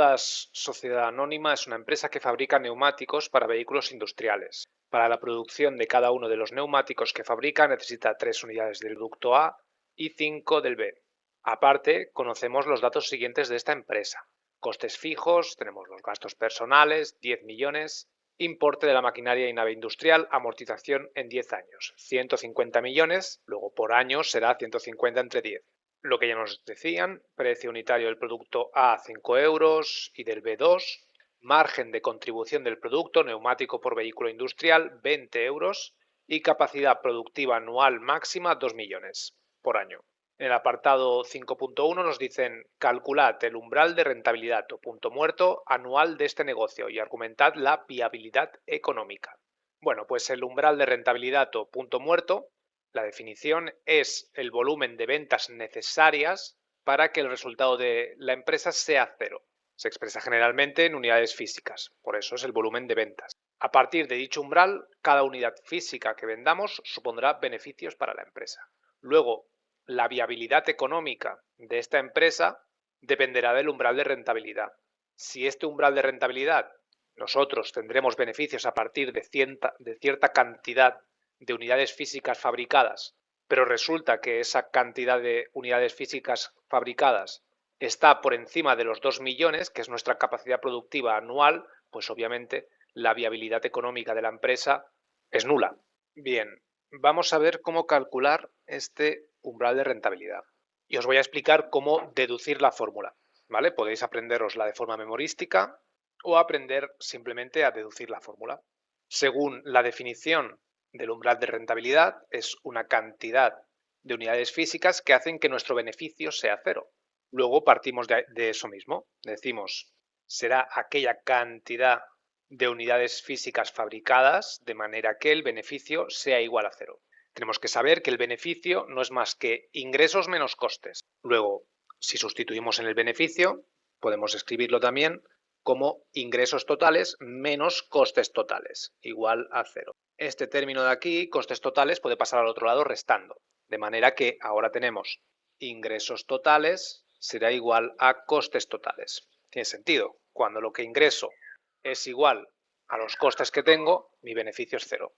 Rodas Sociedad Anónima es una empresa que fabrica neumáticos para vehículos industriales. Para la producción de cada uno de los neumáticos que fabrica necesita 3 unidades del producto A y 5 del B. Aparte, conocemos los datos siguientes de esta empresa. Costes fijos, tenemos los gastos personales, 10 millones, importe de la maquinaria y nave industrial, amortización en 10 años, 150 millones, luego por año será 150 entre 10. Lo que ya nos decían, precio unitario del producto A 5 euros y del B 2, margen de contribución del producto neumático por vehículo industrial 20 euros y capacidad productiva anual máxima 2 millones por año. En el apartado 5.1 nos dicen calculad el umbral de rentabilidad o punto muerto anual de este negocio y argumentad la viabilidad económica. Bueno, pues el umbral de rentabilidad o punto muerto, la definición es el volumen de ventas necesarias para que el resultado de la empresa sea cero. Se expresa generalmente en unidades físicas, por eso es el volumen de ventas. A partir de dicho umbral, cada unidad física que vendamos supondrá beneficios para la empresa. Luego, la viabilidad económica de esta empresa dependerá del umbral de rentabilidad. Si este umbral de rentabilidad nosotros tendremos beneficios a partir de cierta cantidad de unidades físicas fabricadas, pero resulta que esa cantidad de unidades físicas fabricadas está por encima de los 2 millones, que es nuestra capacidad productiva anual, pues obviamente la viabilidad económica de la empresa es nula. Bien, vamos a ver cómo calcular este umbral de rentabilidad. Y os voy a explicar cómo deducir la fórmula, ¿vale? Podéis aprenderosla de forma memorística o aprender simplemente a deducir la fórmula. Según la definición del umbral de rentabilidad, es una cantidad de unidades físicas que hacen que nuestro beneficio sea cero. Luego partimos de eso mismo. Decimos, será aquella cantidad de unidades físicas fabricadas de manera que el beneficio sea igual a cero. Tenemos que saber que el beneficio no es más que ingresos menos costes. Luego, si sustituimos en el beneficio, podemos escribirlo también como ingresos totales menos costes totales, igual a cero. Este término de aquí, costes totales, puede pasar al otro lado restando. De manera que ahora tenemos ingresos totales será igual a costes totales. Tiene sentido. Cuando lo que ingreso es igual a los costes que tengo, mi beneficio es cero.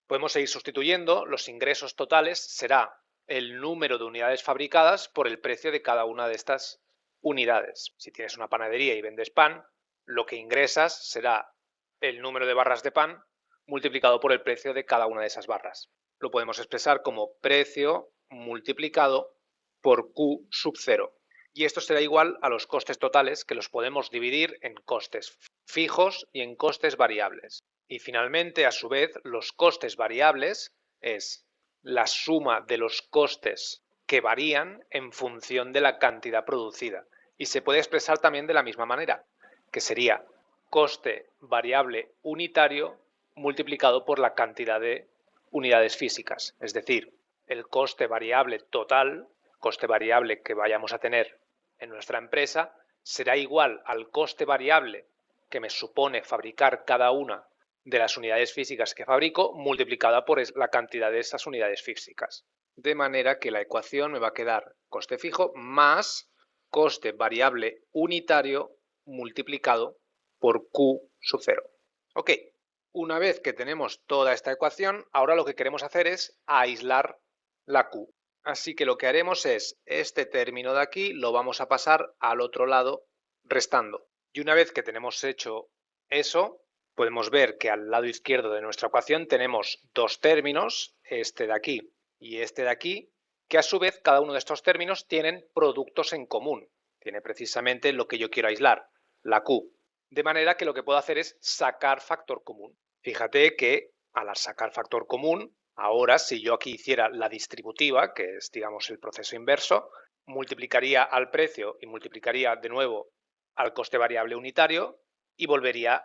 Podemos seguir sustituyendo. Los ingresos totales será el número de unidades fabricadas por el precio de cada una de estas unidades. Si tienes una panadería y vendes pan, lo que ingresas será el número de barras de pan multiplicado por el precio de cada una de esas barras. Lo podemos expresar como precio multiplicado por Q sub 0. Y esto será igual a los costes totales, que los podemos dividir en costes fijos y en costes variables. Y finalmente, a su vez, los costes variables es la suma de los costes que varían en función de la cantidad producida. Y se puede expresar también de la misma manera, que sería coste variable unitario multiplicado por la cantidad de unidades físicas. Es decir, el coste variable total, coste variable que vayamos a tener en nuestra empresa, será igual al coste variable que me supone fabricar cada una de las unidades físicas que fabrico multiplicada por la cantidad de esas unidades físicas. De manera que la ecuación me va a quedar coste fijo más coste variable unitario multiplicado por Q sub 0. Ok, una vez que tenemos toda esta ecuación, ahora lo que queremos hacer es aislar la Q. Así que lo que haremos es este término de aquí lo vamos a pasar al otro lado restando. Y una vez que tenemos hecho eso, podemos ver que al lado izquierdo de nuestra ecuación tenemos dos términos, este de aquí y este de aquí, que a su vez cada uno de estos términos tienen productos en común. Tiene precisamente lo que yo quiero aislar, la Q. De manera que lo que puedo hacer es sacar factor común. Fíjate que al sacar factor común, ahora si yo aquí hiciera la distributiva, que es digamos el proceso inverso, multiplicaría al precio y multiplicaría de nuevo al coste variable unitario y volvería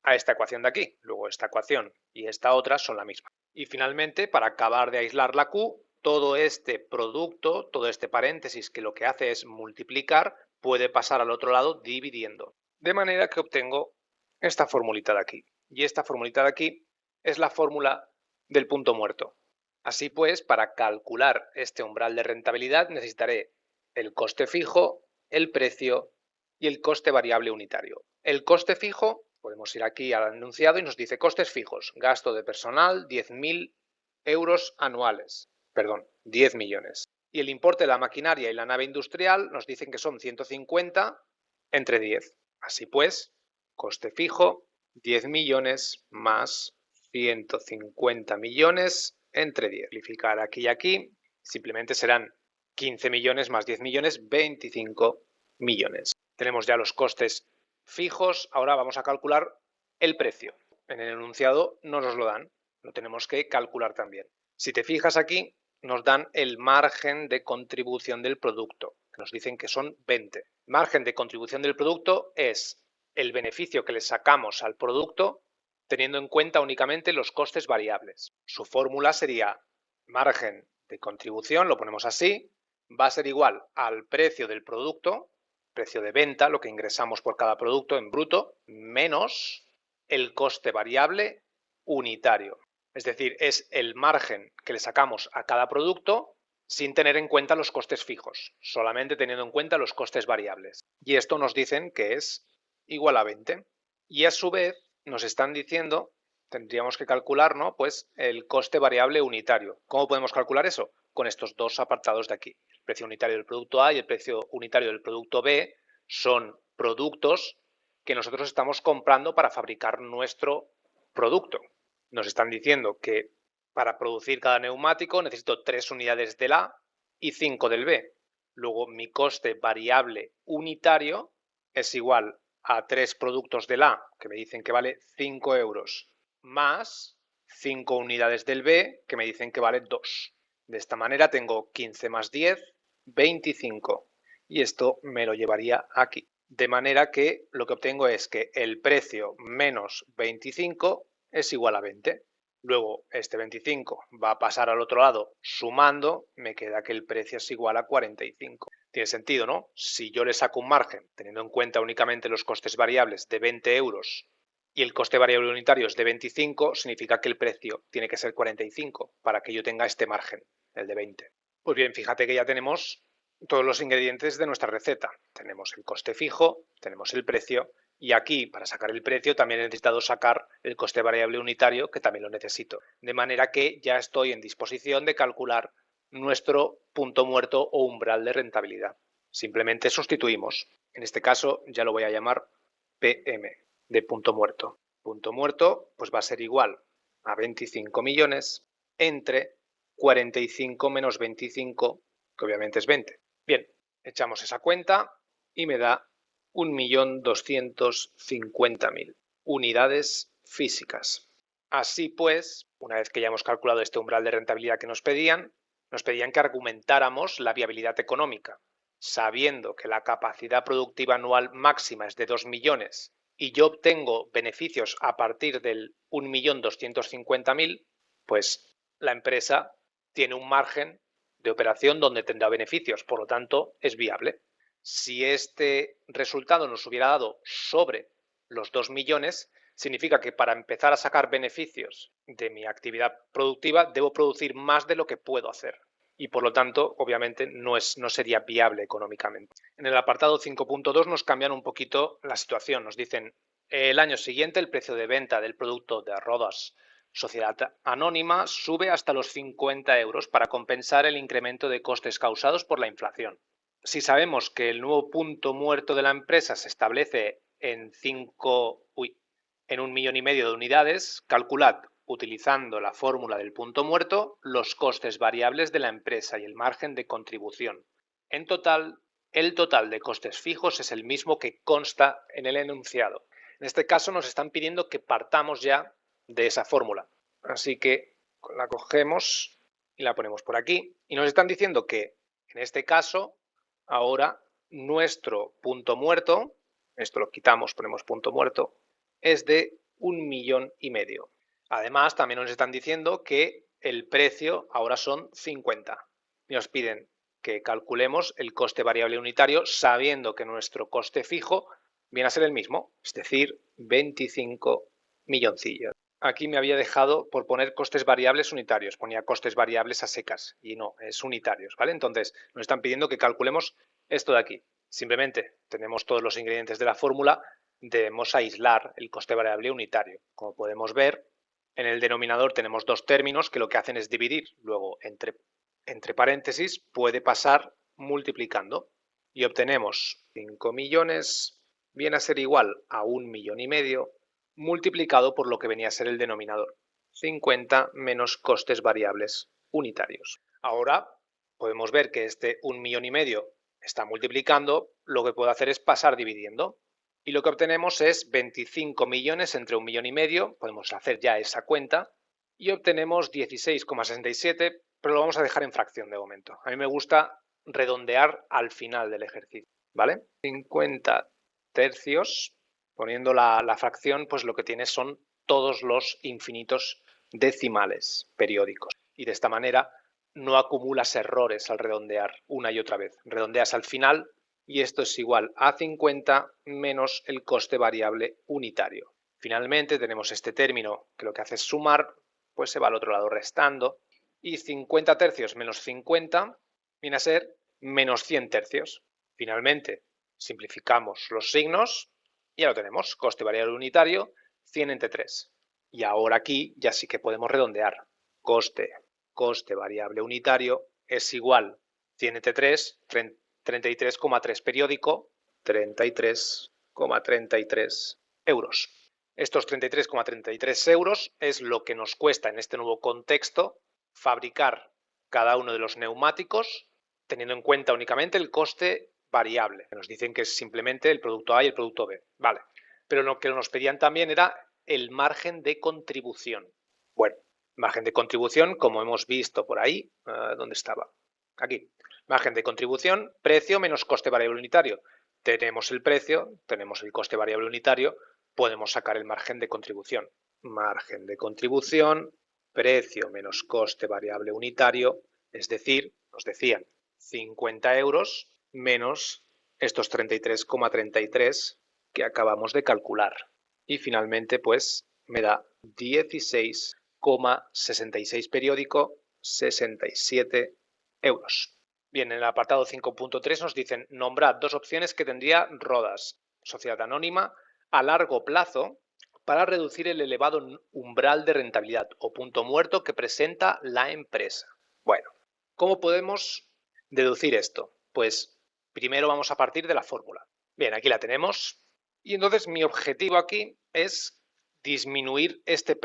a esta ecuación de aquí. Luego esta ecuación y esta otra son la misma. Y finalmente, para acabar de aislar la Q, todo este producto, todo este paréntesis que lo que hace es multiplicar, puede pasar al otro lado dividiendo. De manera que obtengo esta formulita de aquí. Y esta formulita de aquí es la fórmula del punto muerto. Así pues, para calcular este umbral de rentabilidad necesitaré el coste fijo, el precio y el coste variable unitario. El coste fijo, podemos ir aquí al enunciado y nos dice costes fijos, gasto de personal 10.000 euros anuales, perdón, 10 millones. Y el importe de la maquinaria y la nave industrial nos dicen que son 150 entre 10. Así pues, coste fijo 10 millones más 150 millones entre 10. Simplificar aquí y aquí, simplemente serán 15 millones más 10 millones, 25 millones. Tenemos ya los costes fijos, ahora vamos a calcular el precio. En el enunciado no nos lo dan, lo tenemos que calcular también. Si te fijas aquí, nos dan el margen de contribución del producto, que nos dicen que son 20. Margen de contribución del producto es el beneficio que le sacamos al producto teniendo en cuenta únicamente los costes variables. Su fórmula sería margen de contribución, lo ponemos así, va a ser igual al precio del producto, precio de venta, lo que ingresamos por cada producto en bruto, menos el coste variable unitario. Es decir, es el margen que le sacamos a cada producto sin tener en cuenta los costes fijos, solamente teniendo en cuenta los costes variables. Y esto nos dicen que es igual a 20. Y a su vez nos están diciendo, tendríamos que calcular, ¿no? Pues el coste variable unitario. ¿Cómo podemos calcular eso? Con estos dos apartados de aquí. El precio unitario del producto A y el precio unitario del producto B son productos que nosotros estamos comprando para fabricar nuestro producto. Nos están diciendo que para producir cada neumático necesito 3 unidades del A y 5 del B. Luego mi coste variable unitario es igual a 3 productos del A, que me dicen que vale 5 euros, más 5 unidades del B, que me dicen que vale 2. De esta manera tengo 15 más 10, 25. Y esto me lo llevaría aquí. De manera que lo que obtengo es que el precio menos 25 es igual a 20. Luego este 25 va a pasar al otro lado sumando, me queda que el precio es igual a 45. Tiene sentido, ¿no? Si yo le saco un margen, teniendo en cuenta únicamente los costes variables de 20 euros y el coste variable unitario es de 25, significa que el precio tiene que ser 45 para que yo tenga este margen, el de 20. Pues bien, fíjate que ya tenemos todos los ingredientes de nuestra receta. Tenemos el coste fijo, tenemos el precio y aquí, para sacar el precio, también he necesitado sacar el coste variable unitario, que también lo necesito. De manera que ya estoy en disposición de calcular nuestro punto muerto o umbral de rentabilidad. Simplemente sustituimos. En este caso ya lo voy a llamar PM de punto muerto. Punto muerto pues va a ser igual a 25 millones entre 45 menos 25, que obviamente es 20. Bien, echamos esa cuenta y me da 1.250.000 unidades físicas. Así pues, una vez que ya hemos calculado este umbral de rentabilidad que nos pedían que argumentáramos la viabilidad económica, sabiendo que la capacidad productiva anual máxima es de 2 millones y yo obtengo beneficios a partir del 1.250.000, pues la empresa tiene un margen de operación donde tendrá beneficios, por lo tanto es viable. Si este resultado nos hubiera dado sobre los 2 millones, significa que para empezar a sacar beneficios de mi actividad productiva debo producir más de lo que puedo hacer y por lo tanto obviamente no sería viable económicamente. En el apartado 5.2 nos cambian un poquito la situación, nos dicen el año siguiente el precio de venta del producto de Rodas Sociedad Anónima sube hasta los 50 euros para compensar el incremento de costes causados por la inflación. Si sabemos que el nuevo punto muerto de la empresa se establece en 1,5 millones de unidades, calculad, utilizando la fórmula del punto muerto, los costes variables de la empresa y el margen de contribución. En total, el total de costes fijos es el mismo que consta en el enunciado. En este caso nos están pidiendo que partamos ya de esa fórmula. Así que la cogemos y la ponemos por aquí. Y nos están diciendo que, en este caso, ahora nuestro punto muerto, esto lo quitamos, ponemos punto muerto, es de 1,5 millones. Además, también nos están diciendo que el precio ahora son 50. Y nos piden que calculemos el coste variable unitario sabiendo que nuestro coste fijo viene a ser el mismo, es decir, 25 milloncillos. Aquí me había dejado por poner costes variables unitarios, ponía costes variables a secas y no, es unitarios, ¿vale? Entonces nos están pidiendo que calculemos esto de aquí. Simplemente tenemos todos los ingredientes de la fórmula, debemos aislar el coste variable unitario. Como podemos ver, en el denominador tenemos dos términos que lo que hacen es dividir. Luego, entre paréntesis, puede pasar multiplicando y obtenemos 5 millones, viene a ser igual a 1,5 millones multiplicado por lo que venía a ser el denominador, 50 menos costes variables unitarios. Ahora podemos ver que este 1,5 millones está multiplicando, lo que puedo hacer es pasar dividiendo. Y lo que obtenemos es 25 millones entre 1,5 millones, podemos hacer ya esa cuenta, y obtenemos 16,67, pero lo vamos a dejar en fracción de momento. A mí me gusta redondear al final del ejercicio, ¿vale? 50 tercios, poniendo la fracción, pues lo que tiene son todos los infinitos decimales periódicos. Y de esta manera no acumulas errores al redondear una y otra vez. Redondeas al final y esto es igual a 50 menos el coste variable unitario. Finalmente tenemos este término que lo que hace es sumar, pues se va al otro lado restando, y 50 tercios menos 50 viene a ser menos 100 tercios. Finalmente simplificamos los signos y ya lo tenemos, coste variable unitario 100 entre 3. Y ahora aquí ya sí que podemos redondear. Coste variable unitario es igual 100 entre 3, 33,3 periódico, 33,33 euros. Estos 33,33 euros es lo que nos cuesta en este nuevo contexto fabricar cada uno de los neumáticos, teniendo en cuenta únicamente el coste variable. Nos dicen que es simplemente el producto A y el producto B. Vale. Pero lo que nos pedían también era el margen de contribución. Bueno, margen de contribución, como hemos visto por ahí, ¿dónde estaba? Aquí. Margen de contribución, precio menos coste variable unitario. Tenemos el precio, tenemos el coste variable unitario, podemos sacar el margen de contribución. Margen de contribución, precio menos coste variable unitario, es decir, nos decían 50 euros menos estos 33,33 que acabamos de calcular. Y finalmente, pues, me da 16,66 periódico, 67 euros. Bien, en el apartado 5.3 nos dicen nombrad dos opciones que tendría Rodas, sociedad anónima, a largo plazo para reducir el elevado umbral de rentabilidad o punto muerto que presenta la empresa. Bueno, ¿cómo podemos deducir esto? Pues primero vamos a partir de la fórmula. Bien, aquí la tenemos. Y entonces mi objetivo aquí es disminuir este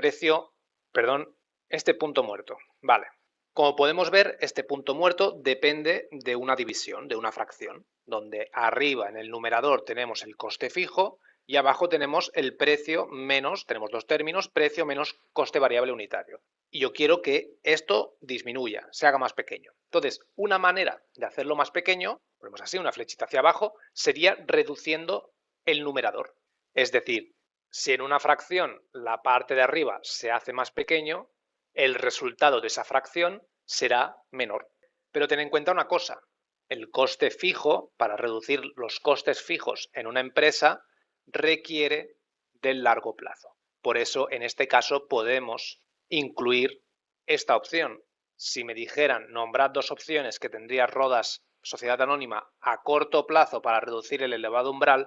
punto muerto. Vale. Como podemos ver, este punto muerto depende de una división, de una fracción, donde arriba en el numerador tenemos el coste fijo y abajo tenemos el precio menos, tenemos dos términos, precio menos coste variable unitario. Y yo quiero que esto disminuya, se haga más pequeño. Entonces, una manera de hacerlo más pequeño, ponemos así una flechita hacia abajo, sería reduciendo el numerador. Es decir, si en una fracción la parte de arriba se hace más pequeño, el resultado de esa fracción será menor. Pero ten en cuenta una cosa, el coste fijo, para reducir los costes fijos en una empresa, requiere del largo plazo. Por eso, en este caso, podemos incluir esta opción. Si me dijeran, nombrad dos opciones que tendría Rodas, sociedad anónima, a corto plazo para reducir el elevado umbral,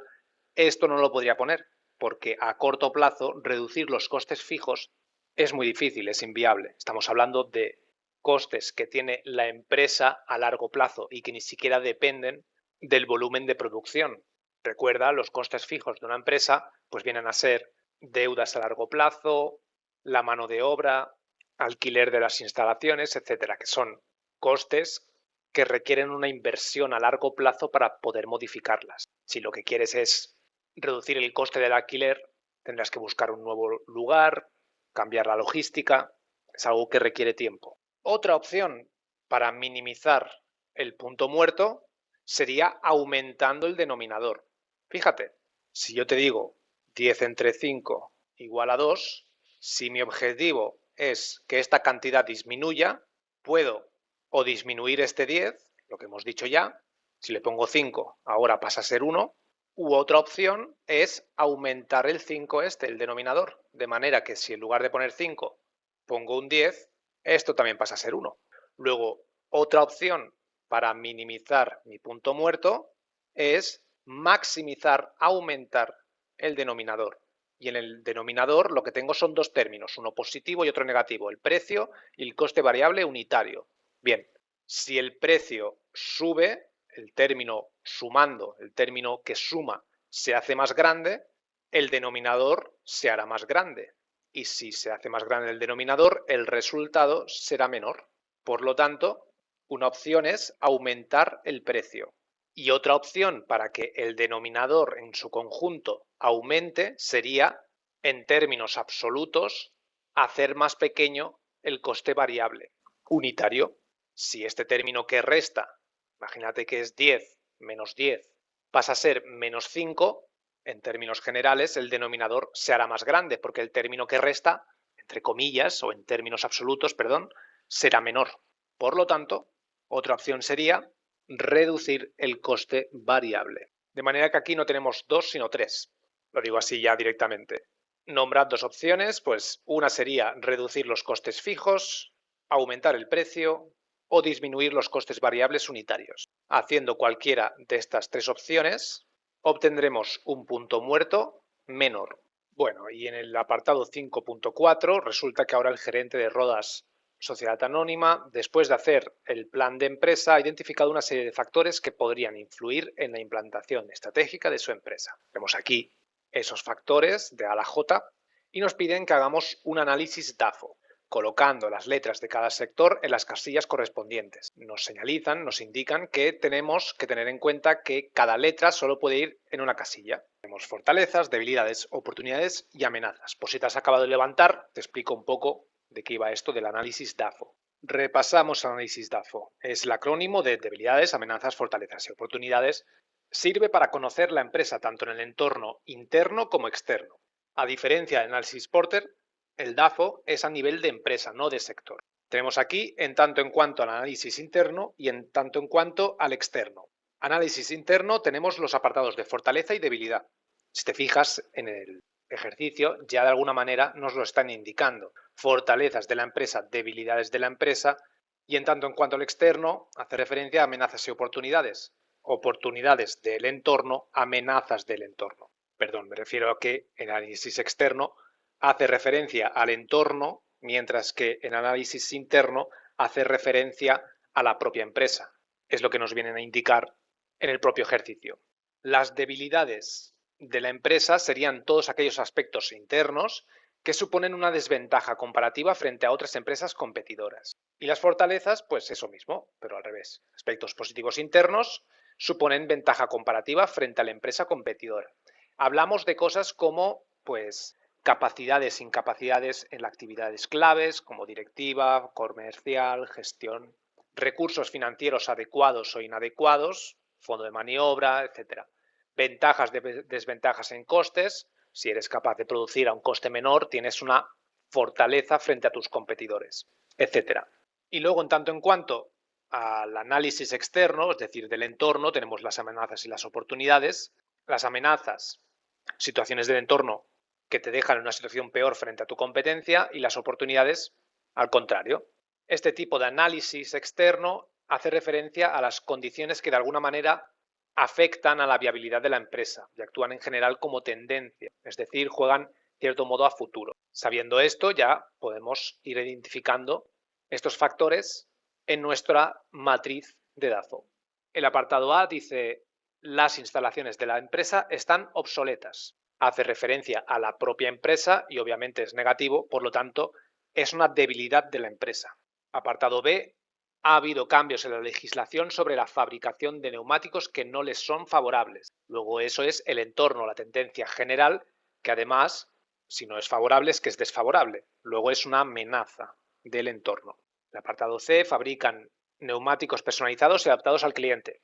esto no lo podría poner, porque a corto plazo reducir los costes fijos es muy difícil, es inviable. Estamos hablando de costes que tiene la empresa a largo plazo y que ni siquiera dependen del volumen de producción. Recuerda, los costes fijos de una empresa pues vienen a ser deudas a largo plazo, la mano de obra, alquiler de las instalaciones, etcétera, que son costes que requieren una inversión a largo plazo para poder modificarlas. Si lo que quieres es reducir el coste del alquiler, tendrás que buscar un nuevo lugar, cambiar la logística, es algo que requiere tiempo. Otra opción para minimizar el punto muerto sería aumentando el denominador. Fíjate, si yo te digo 10 entre 5 igual a 2, si mi objetivo es que esta cantidad disminuya, puedo o disminuir este 10, lo que hemos dicho ya, si le pongo 5 ahora pasa a ser 1, u otra opción es aumentar el 5 el denominador, de manera que si en lugar de poner 5 pongo un 10, esto también pasa a ser 1. Luego, otra opción para minimizar mi punto muerto es maximizar, aumentar el denominador. Y en el denominador lo que tengo son dos términos, uno positivo y otro negativo, el precio y el coste variable unitario. Bien, si el precio sube, el término sumando, el término que suma, se hace más grande, el denominador se hará más grande. Y si se hace más grande el denominador, el resultado será menor. Por lo tanto, una opción es aumentar el precio. Y otra opción para que el denominador en su conjunto aumente sería, en términos absolutos, hacer más pequeño el coste variable unitario. Si este término que resta, imagínate que es 10 menos 10, pasa a ser menos 5, en términos generales el denominador se hará más grande porque el término que resta, entre comillas, o en términos absolutos, perdón, será menor. Por lo tanto, otra opción sería reducir el coste variable. De manera que aquí no tenemos dos, sino tres. Lo digo así ya directamente. Nombrad dos opciones, pues una sería reducir los costes fijos, aumentar el precio o disminuir los costes variables unitarios. Haciendo cualquiera de estas tres opciones, obtendremos un punto muerto menor. Bueno, y en el apartado 5.4 resulta que ahora el gerente de Rodas Sociedad Anónima, después de hacer el plan de empresa, ha identificado una serie de factores que podrían influir en la implantación estratégica de su empresa. Vemos aquí esos factores de A a la J y nos piden que hagamos un análisis DAFO, colocando las letras de cada sector en las casillas correspondientes. Nos señalizan, nos indican que tenemos que tener en cuenta que cada letra solo puede ir en una casilla. Tenemos fortalezas, debilidades, oportunidades y amenazas. Por si te has acabado de levantar, te explico un poco de qué iba esto del análisis DAFO. Repasamos el análisis DAFO. Es el acrónimo de debilidades, amenazas, fortalezas y oportunidades. Sirve para conocer la empresa tanto en el entorno interno como externo. A diferencia del análisis Porter, el DAFO es a nivel de empresa, no de sector. Tenemos aquí en tanto en cuanto al análisis interno y en tanto en cuanto al externo. Análisis interno tenemos los apartados de fortaleza y debilidad. Si te fijas en el ejercicio, ya de alguna manera nos lo están indicando. Fortalezas de la empresa, debilidades de la empresa, y en tanto en cuanto al externo, hace referencia a amenazas y oportunidades. Oportunidades del entorno, amenazas del entorno. Perdón, me refiero a que el análisis externo hace referencia al entorno, mientras que el análisis interno hace referencia a la propia empresa. Es lo que nos vienen a indicar en el propio ejercicio. Las debilidades de la empresa serían todos aquellos aspectos internos que suponen una desventaja comparativa frente a otras empresas competidoras. Y las fortalezas, pues eso mismo, pero al revés. Aspectos positivos internos suponen ventaja comparativa frente a la empresa competidora. Hablamos de cosas como, pues, capacidades, incapacidades en las actividades claves, como directiva, comercial, gestión, recursos financieros adecuados o inadecuados, fondo de maniobra, etc. Ventajas, desventajas en costes. Si eres capaz de producir a un coste menor, tienes una fortaleza frente a tus competidores, etc. Y luego, en tanto en cuanto al análisis externo, es decir, del entorno, tenemos las amenazas y las oportunidades. Las amenazas, situaciones del entorno que te dejan en una situación peor frente a tu competencia, y las oportunidades, al contrario. Este tipo de análisis externo hace referencia a las condiciones que de alguna manera afectan a la viabilidad de la empresa y actúan en general como tendencia, es decir, juegan cierto modo a futuro. Sabiendo esto, ya podemos ir identificando estos factores en nuestra matriz de DAFO. El apartado A dice: las instalaciones de la empresa están obsoletas. Hace referencia a la propia empresa y obviamente es negativo, por lo tanto, es una debilidad de la empresa. Apartado B: ha habido cambios en la legislación sobre la fabricación de neumáticos que no les son favorables. Luego eso es el entorno, la tendencia general, que además, si no es favorable, es que es desfavorable. Luego es una amenaza del entorno. El apartado C: fabrican neumáticos personalizados y adaptados al cliente.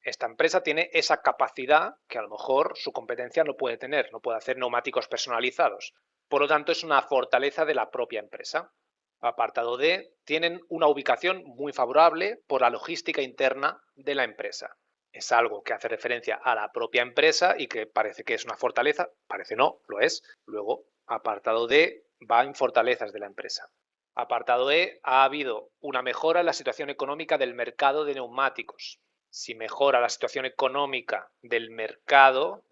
Esta empresa tiene esa capacidad que a lo mejor su competencia no puede tener, no puede hacer neumáticos personalizados. Por lo tanto, es una fortaleza de la propia empresa. Apartado D: tienen una ubicación muy favorable por la logística interna de la empresa. Es algo que hace referencia a la propia empresa y que parece que es una fortaleza, parece no, lo es. Luego, apartado D va en fortalezas de la empresa. Apartado E: ha habido una mejora en la situación económica del mercado de neumáticos. Si mejora la situación económica del mercado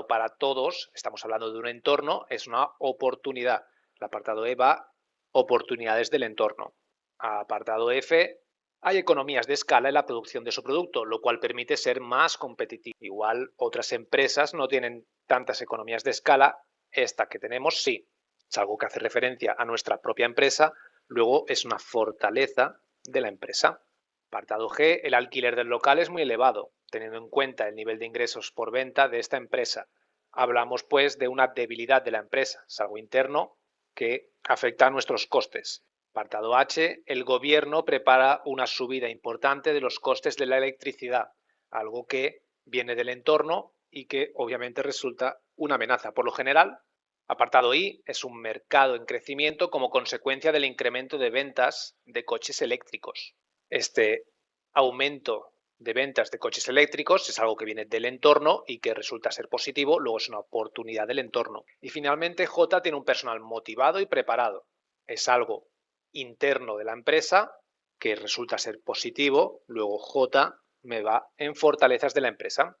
para todos, estamos hablando de un entorno, es una oportunidad. El apartado E va oportunidades del entorno. Apartado F, hay economías de escala en la producción de su producto, lo cual permite ser más competitivo. Igual otras empresas no tienen tantas economías de escala, esta que tenemos sí. Es algo que hace referencia a nuestra propia empresa, luego es una fortaleza de la empresa. Apartado G, el alquiler del local es muy elevado, teniendo en cuenta el nivel de ingresos por venta de esta empresa. Hablamos pues de una debilidad de la empresa, es algo interno que afecta a nuestros costes. Apartado H, el gobierno prepara una subida importante de los costes de la electricidad, algo que viene del entorno y que obviamente resulta una amenaza. Por lo general, apartado I es un mercado en crecimiento como consecuencia del incremento de ventas de coches eléctricos. Este aumento de ventas de coches eléctricos es algo que viene del entorno y que resulta ser positivo, luego es una oportunidad del entorno. Y finalmente J tiene un personal motivado y preparado. Es algo interno de la empresa que resulta ser positivo, luego J me va en fortalezas de la empresa.